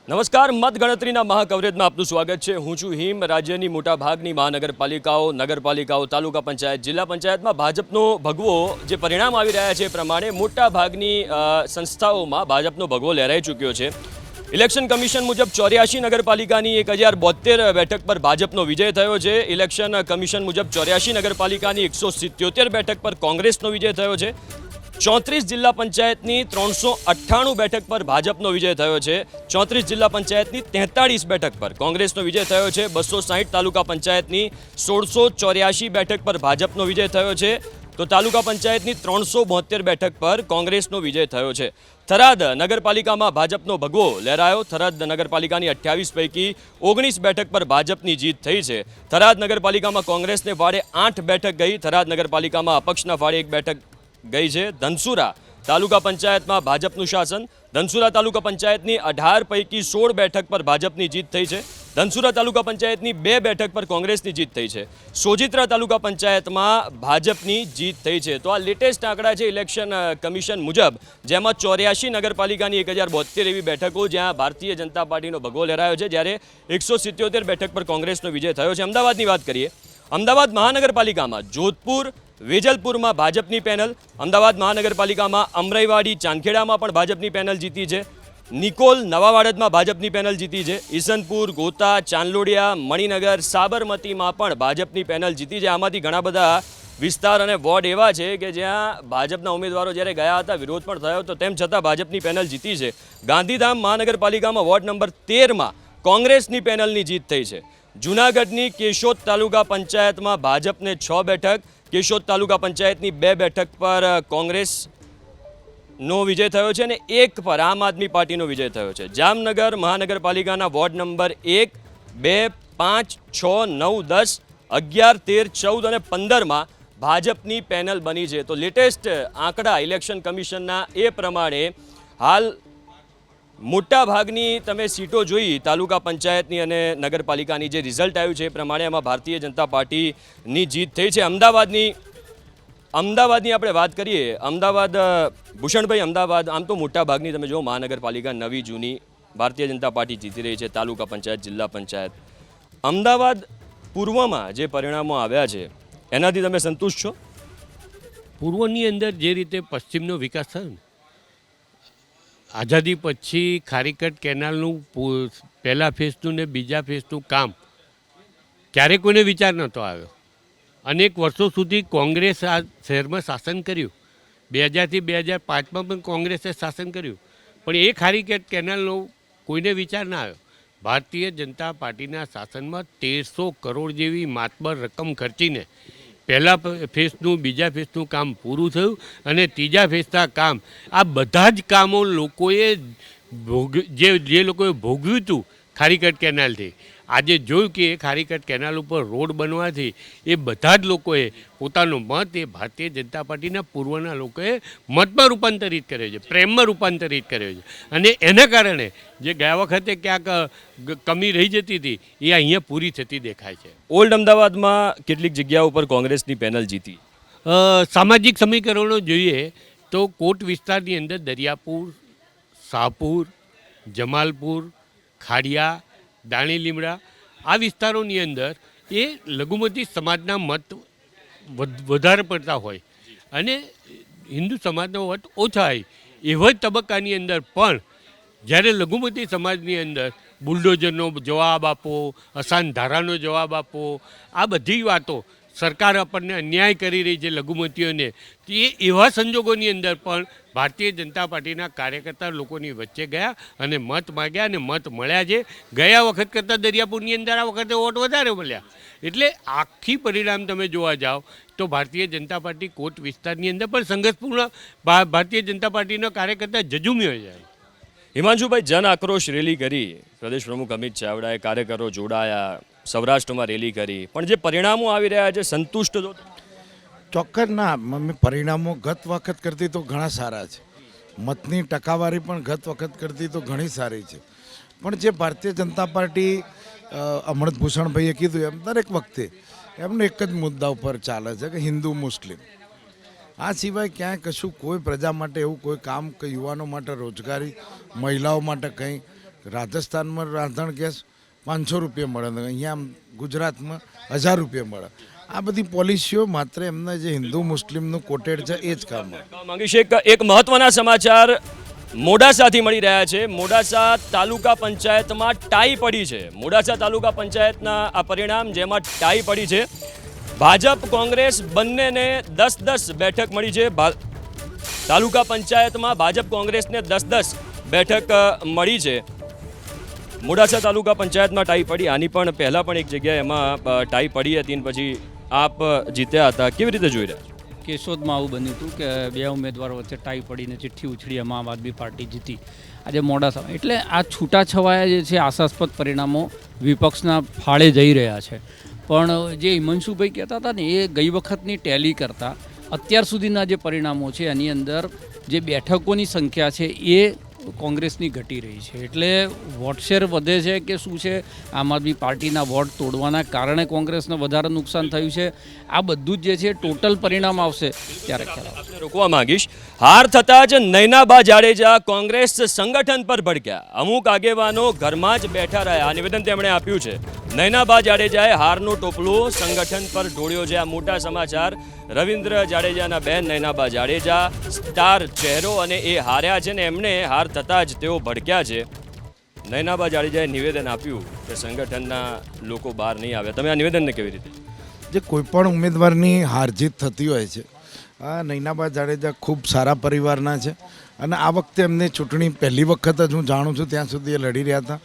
નમસ્કાર, મતગણતરીના મહાકવરેજમાં આપનું સ્વાગત છે। હું છું હિમ। રાજ્યની મોટાભાગની મહાનગરપાલિકાઓ, નગરપાલિકાઓ, તાલુકા પંચાયત, જિલ્લા પંચાયતમાં ભાજપનો ભગવો જે પરિણામ આવી રહ્યા છે એ પ્રમાણે મોટાભાગની સંસ્થાઓમાં ભાજપનો ભગવો લહેરાઈ ચૂક્યો છે। ઇલેક્શન કમિશન મુજબ 84 નગરપાલિકાની 1072 બેઠક પર ભાજપનો વિજય થયો છે। ઇલેક્શન કમિશન મુજબ 84 નગરપાલિકાની 177 બેઠક પર કોંગ્રેસનો વિજય થયો છે। 34 જિલ્લા પંચાયતની 398 બેઠક પર ભાજપનો વિજય થયો છે। 34 જિલ્લા પંચાયતની 43 બેઠક પર કોંગ્રેસનો વિજય થયો છે। 260 તાલુકા પંચાયતની 1684 બેઠક પર ભાજપનો વિજય થયો છે, તો તાલુકા પંચાયતની 372 બેઠક પર કોંગ્રેસનો વિજય થયો છે। થરાદ નગરપાલિકામાં ભાજપનો ભગવો લહેરાયો। થરાદ નગરપાલિકાની 28 પૈકી 19 બેઠક પર ભાજપની જીત થઈ છે। થરાદ નગરપાલિકામાં કોંગ્રેસને ફાળે 8 બેઠક ગઈ। થરાદ નગરપાલિકામાં અપક્ષના ફાળે 1 બેઠક ગઈ છે। ધનસુરા તાલુકા પંચાયતમાં ભાજપનું શાસન। ધનસુરા તાલુકા પંચાયતની 18 પૈકી 16 બેઠક પર ભાજપની જીત થઈ છે। ધનસુરા તાલુકા પંચાયતની 2 બેઠક પર કોંગ્રેસની જીત થઈ છે। સોજિત્રા તાલુકા પંચાયતમાં ભાજપની જીત થઈ છે। તો આ લેટેસ્ટ આંકડા છે ઇલેક્શન કમિશન મુજબ, જેમાં 84 નગરપાલિકાની 1072 એવી બેઠકો જ્યાં ભારતીય જનતા પાર્ટીનો ભગવો લહેરાયો છે, જ્યારે 177 બેઠક પર કોંગ્રેસનો વિજય થયો છે। અમદાવાદની વાત કરીએ। અમદાવાદ મહાનગરપાલિકામાં જોધપુર વેજલપુરમાં ભાજપની પેનલ। અમદાવાદ મહાનગરપાલિકામાં અમરાઈવાડી ચાંદખેડામાં પણ ભાજપની પેનલ જીતી છે। નિકોલ નવાવાડદમાં ભાજપની પેનલ જીતી છે। ઈસનપુર, ગોતા, ચાંદલોડિયા, મણિનગર, સાબરમતીમાં પણ ભાજપની પેનલ જીતી છે। આમાંથી ઘણા બધા વિસ્તાર અને વોર્ડ એવા છે કે જ્યાં ભાજપના ઉમેદવારો જ્યારે ગયા હતા વિરોધ પણ થયો હતો, તેમ છતાં ભાજપની પેનલ જીતી છે। ગાંધીધામ મહાનગરપાલિકામાં વોર્ડ નંબર 13માં કોંગ્રેસની પેનલની જીત થઈ છે। જૂનાગઢની કેશોદ તાલુકા પંચાયતમાં ભાજપને 6 બેઠક, કેશોદ તાલુકા પંચાયતની 2 બેઠક પર કોંગ્રેસનો વિજય થયો છે અને 1 પર આમ આદમી પાર્ટીનો વિજય થયો છે। જામનગર મહાનગરપાલિકાના વોર્ડ નંબર 1, 2, 5, 6, 9, 10, 11, 13, 14 અને 15માં ભાજપની પેનલ બની છે। તો લેટેસ્ટ આંકડા ઇલેક્શન કમિશનના એ પ્રમાણે હાલ મોટા ભાગની તમે સીટો જોઈ તાલુકા પંચાયતની અને નગરપાલિકાની, જે રિઝલ્ટ આવ્યું છે એ પ્રમાણે એમાં ભારતીય જનતા પાર્ટીની જીત થઈ છે। અમદાવાદની આપણે વાત કરીએ। અમદાવાદ, ભૂષણભાઈ, અમદાવાદ આમ તો મોટા ભાગની તમે જો મહાનગરપાલિકા નવી જૂની ભારતીય જનતા પાર્ટી જીતી રહી છે, તાલુકા પંચાયત, જિલ્લા પંચાયત। અમદાવાદ પૂર્વમાં જે પરિણામો આવ્યા છે એનાથી તમે સંતુષ્ટ છો? પૂર્વની અંદર જે રીતે પશ્ચિમનો વિકાસ થયો ને, આઝાદી પછી ખારીકટ કેનાલનું પહેલા ફેઝનું ને બીજા ફેઝનું કામ ક્યારેય કોઈને વિચાર નહોતો આવ્યો। અનેક વર્ષો સુધી કોંગ્રેસ આ શહેરમાં શાસન કર્યું। 2000થી 2005માં પણ કોંગ્રેસે શાસન કર્યું, પણ એ ખારીકટ કેનાલનો કોઈને વિચાર ના આવ્યો। ભારતીય જનતા પાર્ટીના શાસનમાં 1300 કરોડ જેવી માતબર રકમ ખર્ચીને પહેલા ફેઝનું, બીજા ફેઝનું કામ પૂરું થયું અને ત્રીજા ફેઝના કામ, આ બધા જ કામો લોકોએ જે લોકોએ ભોગવ્યું હતું ખારીકટ કેનાલથી, આજે જોયું કે એ ખારીકટ કેનાલ ઉપર રોડ બનવાથી એ બધા જ લોકોએ પોતાનો મત એ ભારતીય જનતા પાર્ટીના પૂર્વના લોકોએ મતમાં રૂપાંતરિત કર્યો છે, પ્રેમમાં રૂપાંતરિત કર્યો છે। અને એના કારણે જે ગયા વખતે ક્યાંક કમી રહી જતી હતી એ અહીંયા પૂરી થતી દેખાય છે। ઓલ્ડ અમદાવાદમાં કેટલીક જગ્યાઓ પર કોંગ્રેસની પેનલ જીતી। સામાજિક સમીકરણો જોઈએ તો કોટ વિસ્તારની અંદર દરિયાપુર, શાહપુર, જમાલપુર, ખાડિયા, દાણી લીમડા, આ વિસ્તારોની અંદર એ લઘુમતી સમાજના મત વધારે પડતા હોય અને હિન્દુ સમાજનો મત ઓછા હોય, એવા જ તબક્કાની અંદર પણ જ્યારે લઘુમતી સમાજની અંદર બુલડોઝરનો જવાબ આપો, અસાન ધારાનો જવાબ આપો, આ બધી વાતો સરકાર આપણને અન્યાય કરી રહી છે લઘુમતીઓને, તો એ એવા સંજોગોની અંદર પણ ભારતીય જનતા પાર્ટીના કાર્યકર્તા લોકોની વચ્ચે ગયા અને મત માગ્યા અને મત મળ્યા છે। ગયા વખત કરતાં દરિયાપુરની અંદર આ વખતે વોટ વધારે મળ્યા। એટલે આખી પરિણામ તમે જોવા જાઓ તો ભારતીય જનતા પાર્ટી કોટ વિસ્તારની અંદર પણ સંઘર્ષપૂર્ણ ભારતીય જનતા પાર્ટીનો કાર્યકર્તા જજુમ્યો છે। હિમાંશુભાઈ, જન આક્રોશ રેલી કરી, પ્રદેશ પ્રમુખ અમિત ચાવડાએ, કાર્યકરો જોડાયા, સૌરાષ્ટ્રમાં રેલી કરી, પણ જે પરિણામો આવી રહ્યા છે સંતુષ્ટ છો? ચોક્કસ ના, પરિણામો ગત વખત કરતી તો ઘણા સારા છે। મતની ટકાવારી પણ ગત વખત કરતી તો ઘણી સારી છે, પણ જે ભારતીય જનતા પાર્ટી હમણાં ભૂષણભાઈએ કીધું એમ દરેક વખતે એમનો એક જ મુદ્દા ઉપર ચાલે છે કે હિન્દુ મુસ્લિમ। આ સિવાય ક્યાંય કશું કોઈ પ્રજા માટે એવું કોઈ કામ કે યુવાનો માટે રોજગારી, મહિલાઓ માટે કંઈ રાજસ્થાનમાં રાંધણ ગેસ 500 રૂપિયા મળે ને અહીંયા ગુજરાતમાં 1000 રૂપિયા મળે. આ બધી પોલિસીઓ માત્ર એમના જે હિન્દુ મુસ્લિમનું કોટેડ છે એ જ કામ આવે. માંગીશ એક મહત્વના સમાચાર મોડાસાથી મળી રહ્યા છે. મોડાસા તાલુકા પંચાયતમાં ટાઈ પડી છે. મોડાસા તાલુકા પંચાયતના આ પરિણામ જેમાં ટાઈ પડી છે. ભાજપ કોંગ્રેસ બંનેને 10-10 બેઠક મળી છે. તાલુકા પંચાયતમાં ભાજપ કોંગ્રેસને 10-10 બેઠક મળી છે. મોડાસા તાલુકા પંચાયતમાં ટાઈ પડી. આની પણ પહેલાં પણ એક જગ્યાએ એમાં ટાઈ પડી હતી અને પછી આપ જીત્યા હતા. કેવી રીતે જોઈ રહ્યા છો? કેશોદમાં આવું બન્યું હતું કે બે ઉમેદવારો વચ્ચે ટાઈ પડીને ચિઠ્ઠી ઉછળી, એમાં આમ આદમી પાર્ટી જીતી. આજે મોડાસા એટલે આ છૂટાછવાયા જે છે આશાસ્પદ પરિણામો વિપક્ષના ફાળે જઈ રહ્યા છે. પણ જે હિમાંશુભાઈ કહેતા હતા ને એ ગઈ વખતની ટેલી કરતાં અત્યાર સુધીના જે પરિણામો છે એની અંદર જે બેઠકોની સંખ્યા છે એ કોંગ્રેસની ઘટી રહી છે. એટલે વોટ શેર વધે છે કે શું છે, આમ આદમી પાર્ટીના વોટ તોડવાના કારણે કોંગ્રેસને વધારે નુકસાન થયું છે, આ બધું જ જે છે ટોટલ પરિણામ આવશે ત્યારે ખ્યાલ આવશે. આપને રોકવા માંગીશ. હાર થતાં જ નયનાબા જાડેજા કોંગ્રેસ સંગઠન પર ભડક્યા. અમુક આગેવાનો ઘરમાં જ બેઠા રહ્યા. આ નિવેદન તેમણે આપ્યું છે. નયનાબા જાડેજાએ હારનો ટોપલો સંગઠન પર ઢોળ્યો છે. આ મોટા સમાચાર. રવિન્દ્ર જાડેજાના બહેન નયનાબા જાડેજા સ્ટાર ચહેરો અને એ હાર્યા છે ને એમને હાર થતાં જ તેઓ ભડક્યા છે. નયનાબા જાડેજાએ નિવેદન આપ્યું કે સંગઠનના લોકો બહાર નહીં આવ્યા. તમે આ નિવેદનને કેવી રીતે? જે કોઈ પણ ઉમેદવારની હાર જીત થતી હોય છે, આ નયનાબા જાડેજા ખૂબ સારા પરિવારના છે અને આ વખતે એમને ચૂંટણી પહેલી વખત જ હું જાણું છું ત્યાં સુધી એ લડી રહ્યા હતા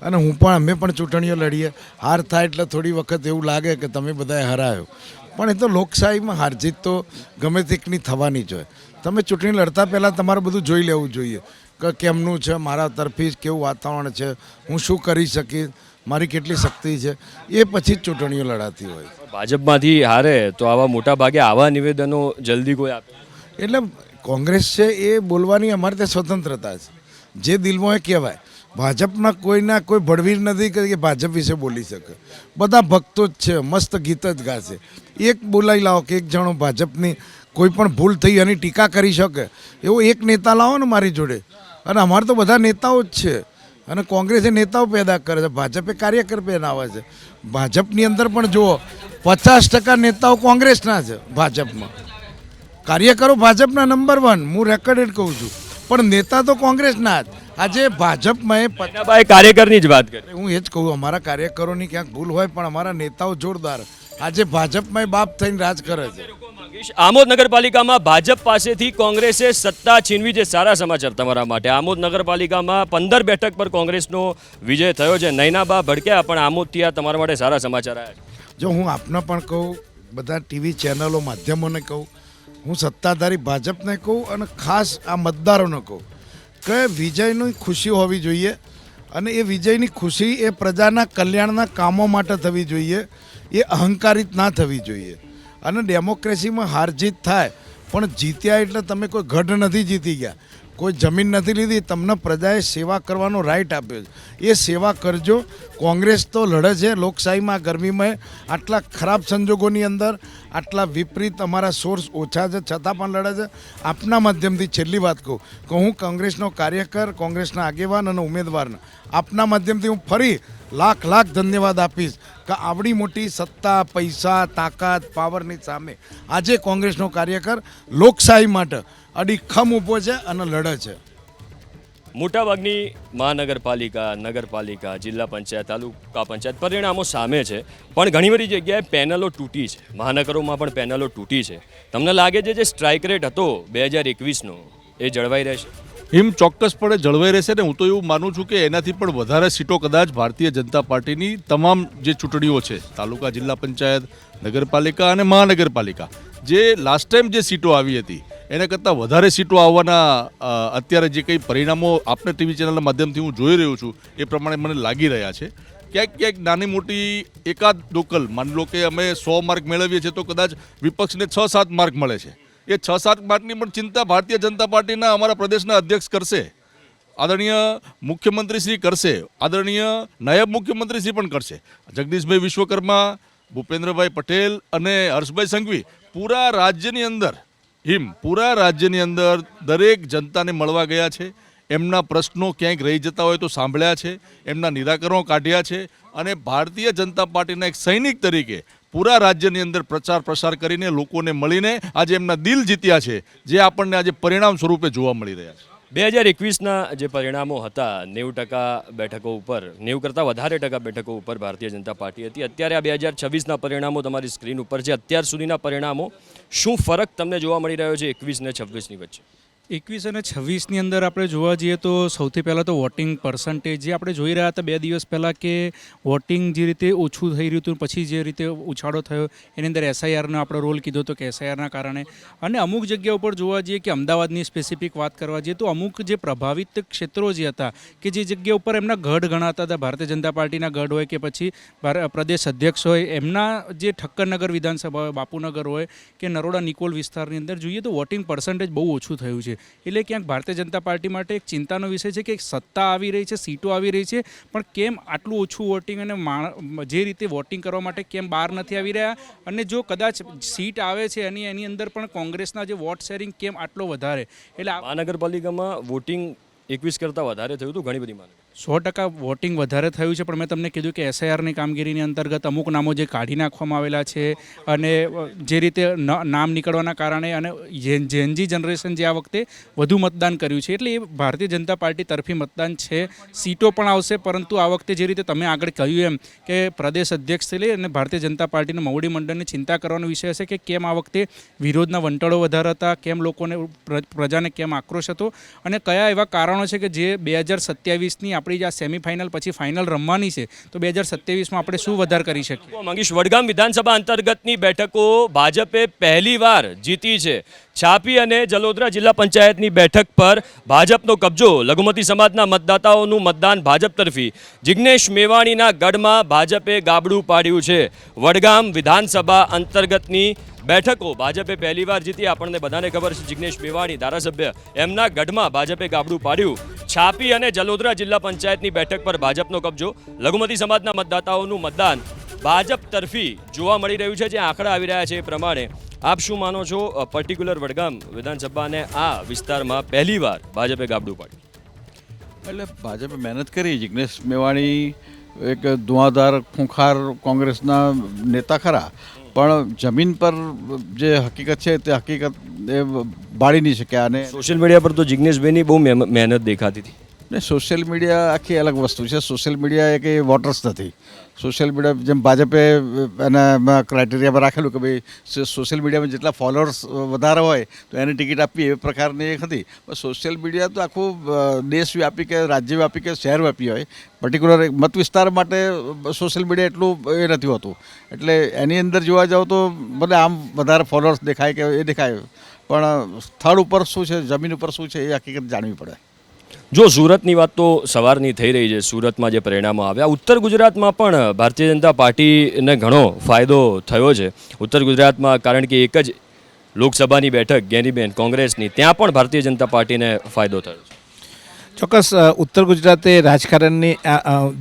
અને અમે પણ ચૂંટણીઓ લડીએ. હાર થાય એટલે થોડી વખત એવું લાગે કે તમે બધાએ હરાયો, પણ એ તો લોકશાહીમાં હાર જીત તો ગમે તેકની થવાની જ હોય. તમે ચૂંટણી લડતા પહેલાં તમારે બધું જોઈ લેવું જોઈએ કે કેમનું છે, મારા તરફી કેવું વાતાવરણ છે, હું શું કરી શકીશ, મારી કેટલી શક્તિ છે, એ પછી જ ચૂંટણીઓ લડાતી હોય. ભાજપમાંથી હારે તો આવા મોટા ભાગે આવા નિવેદનો જલ્દી કોઈ આપે? એટલે કોંગ્રેસ છે એ બોલવાની અમારે ત્યાં સ્વતંત્રતા છે. જે દિલમાં એ કહેવાય. ભાજપના કોઈના કોઈ ભડવીર નથી કે ભાજપ વિશે બોલી શકે. બધા ભક્તો જ છે, મસ્ત ગીત જ ગાશે. એક બોલાવી લાવો કે એક જણો ભાજપની કોઈ પણ ભૂલ થઈ એની ટીકા કરી શકે એવો એક નેતા લાવો ને મારી જોડે. અને અમારે તો બધા નેતાઓ જ છે અને કોંગ્રેસે નેતાઓ પેદા કરે છે, ભાજપે કાર્યકર બનાવે છે. ભાજપની અંદર પણ જુઓ 50% નેતાઓ કોંગ્રેસના છે. ભાજપમાં કાર્યકરો ભાજપના નંબર 1, હું રેકોર્ડેડ કહું છું, પણ નેતા તો કોંગ્રેસના જ. આજે ભાજપમાં કાર્યકરની જ વાત કરી. હું એ જ કહું, અમારા કાર્યકરોની ક્યાંક ભૂલ હોય પણ અમારા નેતાઓ જોરદાર. આજે ભાજપમાં બાપ થઈને રાજ કરે છે. આમોદ નગરપાલિકામાં ભાજપ પાસેથી કોંગ્રેસે સત્તા છીનવી છે. સારા સમાચાર તમારા માટે. આમોદ નગરપાલિકામાં 15 બેઠક પર કોંગ્રેસનો વિજય થયો છે. નયનાબા ભડક્યા, પણ આમોદથી આ તમારા માટે સારા સમાચાર આવ્યા છે. જો હું આપને પણ કહું, બધા ટીવી ચેનલો માધ્યમોને કહું, હું સત્તાધારી ભાજપને કહું અને ખાસ આ મતદારોને કહું કે વિજયની ખુશી હોવી જોઈએ અને એ વિજયની ખુશી એ પ્રજાના કલ્યાણના કામો માટે થવી જોઈએ, એ અહંકારિત ના થવી જોઈએ. અને ડેમોક્રેસીમાં હાર જીત થાય, પણ જીત્યા એટલે તમે કોઈ ગઢ નથી જીતી ગયા, કોઈ જમીન નથી લીધી, તમને પ્રજાએ સેવા કરવાનો રાઈટ આપ્યો છે. એ સેવા કરજો. કોંગ્રેસ તો લડે છે લોકશાહીમાં, ગરમીમાં, આટલા ખરાબ સંજોગોની અંદર, આટલા વિપરીત અમારા સોર્સ ઓછા છે છતાં પણ લડે છે. આપના માધ્યમથી છેલ્લી વાત કહું કે હું કોંગ્રેસનો કાર્યકર, કોંગ્રેસના આગેવાન અને ઉમેદવારને આપના માધ્યમથી હું ફરી લાખ ધન્યવાદ આપીશ કે આવડી મોટી સત્તા, પૈસા, તાકાત, પાવરની સામે આજે કોંગ્રેસનો કાર્યકર લોકશાહી માટે અડીખમ ઊભો છે અને લડે છે. મોટાભાગની મહાનગરપાલિકા, નગરપાલિકા, જિલ્લા પંચાયત, તાલુકા પંચાયત પરિણામો સામે છે, પણ ઘણી બધી જગ્યાએ પેનલો તૂટી છે. મહાનગરોમાં પણ પેનલો તૂટી છે. તમને લાગે છે જે સ્ટ્રાઇક રેટ હતો 2021નો એ જળવાઈ રહેશે? ચોક્કસપણે જળવાઈ રહેશે ને હું તો એવું માનું છું કે એનાથી પણ વધારે સીટો કદાચ ભારતીય જનતા પાર્ટીની તમામ જે ચૂંટણીઓ છે, તાલુકા, જિલ્લા પંચાયત, નગરપાલિકા અને મહાનગરપાલિકા, જે લાસ્ટ ટાઈમ જે સીટો આવી હતી એના કરતાં વધારે સીટો આવવાના અત્યારે જે કંઈ પરિણામો આપને ટીવી ચેનલના માધ્યમથી હું જોઈ રહ્યો છું એ પ્રમાણે મને લાગી રહ્યા છે. ક્યાંક નાની મોટી એકાદ દોકલ, માની લો કે અમે 100 માર્ક મેળવીએ છીએ તો કદાચ વિપક્ષને 6-7 માર્ક મળે છે. એ 6-7 માર્કની પણ ચિંતા ભારતીય જનતા પાર્ટીના અમારા પ્રદેશના અધ્યક્ષ કરશે, આદરણીય મુખ્યમંત્રીશ્રી કરશે, આદરણીય નાયબ મુખ્યમંત્રીશ્રી પણ કરશે. જગદીશભાઈ વિશ્વકર્મા, ભૂપેન્દ્રભાઈ પટેલ અને હર્ષભાઈ સંઘવી પૂરા રાજ્યની અંદર દરેક જનતાને મળવા ગયા છે. એમના પ્રશ્નો ક્યાંક રહી જતા હોય તો સાંભળ્યા છે, એમના નિરાકરણો કાઢ્યા છે અને ભારતીય જનતા પાર્ટીના એક સૈનિક તરીકે પૂરા રાજ્યની અંદર પ્રચાર પ્રસાર કરીને લોકોને મળીને આજે એમના દિલ જીત્યા છે, જે આપણને આજે પરિણામ સ્વરૂપે જોવા મળી રહ્યા છે. 2021ના જે પરિણામો હતા 90% બેઠકો ઉપર 90 કરતાં વધારે ટકા બેઠકો ઉપર ભારતીય જનતા પાર્ટી હતી. અત્યારે આ 2026ના પરિણામો તમારી સ્ક્રીન ઉપર છે. અત્યાર સુધીના પરિણામો શું ફરક તમને જોવા મળી રહ્યો છે 21 ને 26ની વચ્ચે? 21 અને 26ની અંદર આપણે જોવા જઈએ તો સૌથી પહેલાં તો વોટિંગ પર્સન્ટેજ જે આપણે જોઈ રહ્યા હતા 2 દિવસ પહેલાં કે વોટિંગ જે રીતે ઓછું થઈ રહ્યું હતું પછી જે રીતે ઉછાળો થયો એની અંદર એસઆઈઆરનો આપણો રોલ કીધો હતો કે એસઆઈઆરના કારણે અને અમુક જગ્યા ઉપર જોવા જઈએ કે અમદાવાદની સ્પેસિફિક વાત કરવા જઈએ તો અમુક જે પ્રભાવિત ક્ષેત્રો જે હતા કે જે જગ્યા ઉપર એમના ગઢ ગણાતા હતા, ભારતીય જનતા પાર્ટીના ગઢ હોય કે પછી પ્રદેશ અધ્યક્ષ હોય, એમના જે ઠક્કરનગર વિધાનસભા હોય, બાપુનગર હોય કે નરોડા નિકોલ વિસ્તારની અંદર જોઈએ તો વોટિંગ પર્સન્ટેજ બહુ ઓછું થયું છે. એટલે ક્યાંક ભારતીય જનતા પાર્ટી માટે એક ચિંતાનો વિષય છે કે સત્તા આવી રહી છે, સીટો આવી રહી છે, પણ કેમ આટલું ઓછું વોટિંગ અને જે રીતે વોટિંગ કરવા માટે કેમ બહાર નથી આવી રહ્યા અને જો કદાચ સીટ આવે છે એની અંદર પણ કોંગ્રેસના જે વોટ શેરિંગ કેમ આટલો વધારે? એટલે મહાનગરપાલિકામાં વોટિંગ 21 કરતાં વધારે થયું હતું ઘણી બધી મહાનગર 100% વોટિંગ વધારે થયું છે, પણ મેં તમને કીધું કે એસઆઈઆરની કામગીરીની અંતર્ગત અમુક નામો જે કાઢી નાખવામાં આવેલા છે અને જે રીતે નામ નીકળવાના કારણે અને જેનજી જનરેશન જે આ વખતે વધુ મતદાન કર્યું છે એટલે એ ભારતીય જનતા પાર્ટી તરફી મતદાન છે. સીટો પણ આવશે, પરંતુ આ વખતે જે રીતે તમે આગળ કહ્યું એમ કે પ્રદેશ અધ્યક્ષથી લઈ અને ભારતીય જનતા પાર્ટીના મોવડી મંડળને ચિંતા કરવાનો વિષય હશે કે કેમ આ વખતે વિરોધના વંટળો વધારે હતા, કેમ લોકોને પ્રજાને કેમ આક્રોશ હતો અને કયા એવા કારણો છે કે જે 2027ની આપણી જે સેમીફાઇનલ પછી ફાઇનલ રમવાની છે તો 2027માં આપણે શું વધારે કરી શકીએ? માંગીશ, વડગામ વિધાનસભા અંતર્ગતની બેઠકો ભાજપે પહેલીવાર જીતી છે. છાપી અને જલોદરા જિલ્લા પંચાયતની બેઠક પર ભાજપનો કબજો. લઘુમતી સમાજના મતદાતાઓનું મતદાન ભાજપ તરફી. જિગ્નેશ મેવાણીના ગઢમાં ભાજપે ગાબડું પાડ્યું છે. વડગામ વિધાનસભા અંતર્ગતની બેઠકો ભાજપે પહેલીવાર જીતી. આપણને બધાને ખબર છે જિગ્નેશ મેવાણી ધારાસભ્ય, એમના ગઢમાં ભાજપે ગાબડું પાડ્યું. છાપી અને જલોદરા જિલ્લા પંચાયતની બેઠક પર ભાજપનો કબજો. લઘુમતી સમાજના મતદાતાઓનું મતદાન ભાજપ તરફી જોવા મળી રહ્યું છે. જે આંકડા આવી રહ્યા છે એ પ્રમાણે આપ શું માનો છો? પર્ટિક્યુલર વડગામ વિધાનસભાને આ વિસ્તારમાં પહેલીવાર ભાજપે ગાબડું પાડ્યું. એટલે ભાજપે મહેનત કરી. જિગ્નેશ મેવાણી એક ધુઆધાર ખૂંખાર કોંગ્રેસના નેતા ખરા, પણ જમીન પર જે હકીકત છે તે હકીકત એ બાળી નહીં શક્યા. અને સોશિયલ મીડિયા પર તો જિગ્નેશભાઈની બહુ મહેનત દેખાતી હતી. ને સોશિયલ મીડિયા આખી અલગ વસ્તુ છે. સોશિયલ મીડિયા એ કંઈ વોટર્સ નથી. સોશિયલ મીડિયા જેમ ભાજપે એના ક્રાઇટેરિયામાં રાખેલું કે ભાઈ સોશિયલ મીડિયામાં જેટલા ફોલોઅર્સ વધારે હોય તો એને ટિકિટ આપવી એ પ્રકારની એક હતી. પણ સોશિયલ મીડિયા તો આખું દેશવ્યાપી કે રાજ્યવ્યાપી કે શહેરવ્યાપી હોય. પર્ટિક્યુલર મત વિસ્તાર માટે સોશિયલ મીડિયા એટલું એ નથી હોતું. એટલે એની અંદર જોવા જાવ તો ભલે આમ વધારે ફોલોઅર્સ દેખાય કે એ દેખાય, પણ સ્થળ ઉપર શું છે, જમીન ઉપર શું છે એ હકીકત જાણવી પડે. જો સુરતની વાત તો સવારની થઈ રહી છે, સુરતમાં જે પરિણામો આવ્યા, ઉત્તર ગુજરાતમાં પણ ભારતીય જનતા પાર્ટીને ઘણો ફાયદો થયો છે. ઉત્તર ગુજરાતમાં કારણ કે એક જ લોકસભાની બેઠક ગેનીબેન કોંગ્રેસની, ત્યાં પણ ભારતીય જનતા પાર્ટીને ફાયદો થયો છે. ચોક્કસ ઉત્તર ગુજરાતે રાજકારણની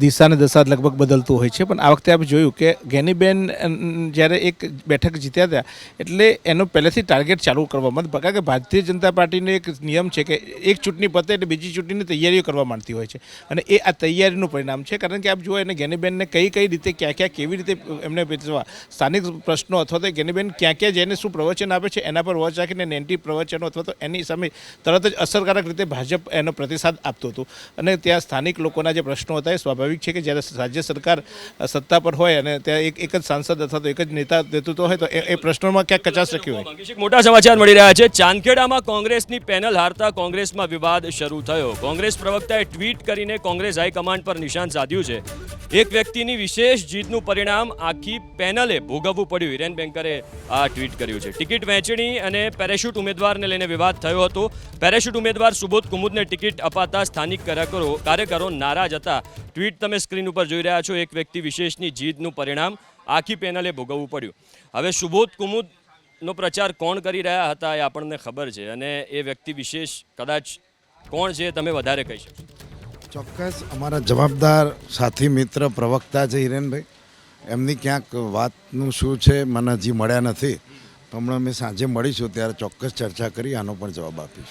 દિશાને દશા લગભગ બદલતું હોય છે, પણ આ વખતે આપણે જોયું કે ગેનીબેન જ્યારે એક બેઠક જીત્યા હતા એટલે એનો પહેલેથી ટાર્ગેટ ચાલુ કરવામાં, કારણ કે ભારતીય જનતા પાર્ટીનો એક નિયમ છે કે એક ચૂંટણી પતે એટલે બીજી ચૂંટણીની તૈયારીઓ કરવા માંડતી હોય છે અને એ આ તૈયારીનું પરિણામ છે. કારણ કે આપ જુઓ એને ગેનીબેનને કઈ રીતે ક્યાં કેવી રીતે એમને વેચવા, સ્થાનિક પ્રશ્નો અથવા તો ગેનીબેન ક્યાં જઈને શું પ્રવચન આપે છે એના પર વોચ રાખીને નેગેટિવ પ્રવચનો અથવા તો એની સામે તરત જ અસરકારક રીતે ભાજપ એનો પ્રતિસાદ આપતું હતું. અને ત્યાં સ્થાનિક લોકોના જે પ્રશ્નો હતા એ સ્વાભાવિક છે કે જ્યારે રાજ્ય સરકાર સત્તા પર હોય અને ત્યાં એક જ સાંસદ અથવા તો એક જ નેતા નેતૃત્વ હોય તો એ પ્રશ્નોમાં ક્યાંક કચાશ રાખ્યું હોય. મોટા સમાચાર મળી રહ્યા છે. ચાંદખેડામાં કોંગ્રેસની પેનલ હારતા કોંગ્રેસમાં વિવાદ શરૂ થયો. કોંગ્રેસ પ્રવક્તાએ ટ્વીટ કરીને કોંગ્રેસ હાઈકમાન્ડ પર નિશાન સાધ્યું છે. એક વ્યક્તિની વિશેષ જીતનું પરિણામ આખી પેનલે ભોગવવું પડ્યું. હિરેન બેંકરે આ ટ્વીટ કર્યું છે. ટિકિટ વહેંચણી અને પેરાશૂટ ઉમેદવારને લઈને વિવાદ થયો હતો. પેરાશૂટ ઉમેદવાર સુબોધ કુમુદને ટિકિટ અપાતા સ્થાનિક કાર્યકરો નારાજ હતા. ટ્વીટ તમે સ્ક્રીન ઉપર જોઈ રહ્યા છો. એક વ્યક્તિ વિશેષની જીતનું પરિણામ આખી પેનલે ભોગવવું પડ્યું. હવે સુબોધ કુમુદનો પ્રચાર કોણ કરી રહ્યા હતા એ આપણને ખબર છે અને એ વ્યક્તિ વિશેષ કદાચ કોણ છે તમે વધારે કહી શકો? ચોક્કસ અમારા જવાબદાર સાથી મિત્ર પ્રવક્તા છે હિરેનભાઈ, એમની ક્યાંક વાતનું શું છે મને હજી મળ્યા નથી, પણ હમણાં અમે સાંજે મળીશું ત્યારે ચોક્કસ ચર્ચા કરી આનો પણ જવાબ આપીશું.